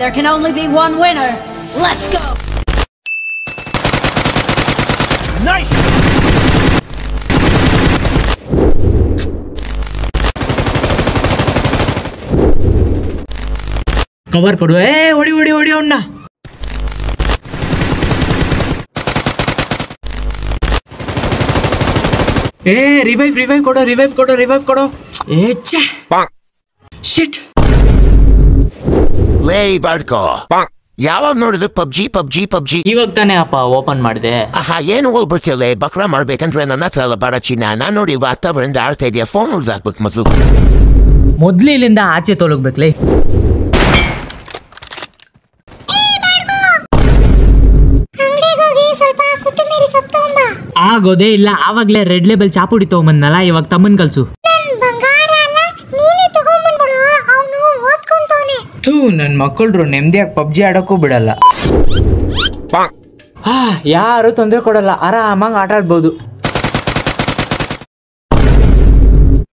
There can only be one winner. Let's go. Nice. Cover ಕೊಡು. ಹೊಡಿ ಹೊಡಿ ಹೊಡಿ ಅವನ್ನ. ರಿವೈವ್ ಕೊಡು. ಶಿಟ್. ಲೇ ಬಾಡ್ಕೋ, ಯಾವಾಗ ನೋಡಿದ್ರು ಪಬ್ಜಿ. ಇವಾಗ ತಾನೇ ಅಪ್ಪ ಓಪನ್ ಮಾಡಿದೆ. ಏನು ಹೋಗ್ಬಿಡ್ತೀವಲ್ಲ, ಬಕ್ರಾ ಮಾಡ್ಬೇಕಂದ್ರೆ ನನ್ನ ಹತ್ರ ಎಲ್ಲ ಬಾರ ಚಿನ್ನ. ನಾನು ನೋಡಿ ವಾತಾವರಣದ ಆಡ್ತಾ ಇದೆಯಾ, ಫೋನ್ ಹೊಡ್ದಾಕ್ಬೇಕು ಮೊದ್ಲು ಇಲ್ಲಿಂದ ಆಚೆ ತೊಲಗ್ಬೇಕ್ಲೇ. ಆಗೋದೇ ಇಲ್ಲ. ಆವಾಗ್ಲೇ ರೆಡ್ ಲೇಬಲ್ ಚಾಪುಡಿ ತಗೊಂಬಂದ್ನಲ್ಲ, ಇವಾಗ ತಮ್ಮನ್ ಕಲ್ಸು. ನನ್ ಮಕ್ಕಳ್ರು ನೆಮ್ಮದಿಯಾಗಿ ಪಬ್ಜಿ ಆಡಕ್ಕೂ ಬಿಡಲ್ಲ. ಯಾರು ತೊಂದ್ರೆ ಕೊಡಲ್ಲ, ಆರಾಮಾಗಿ ಆಟ ಆಡ್ಬೋದು.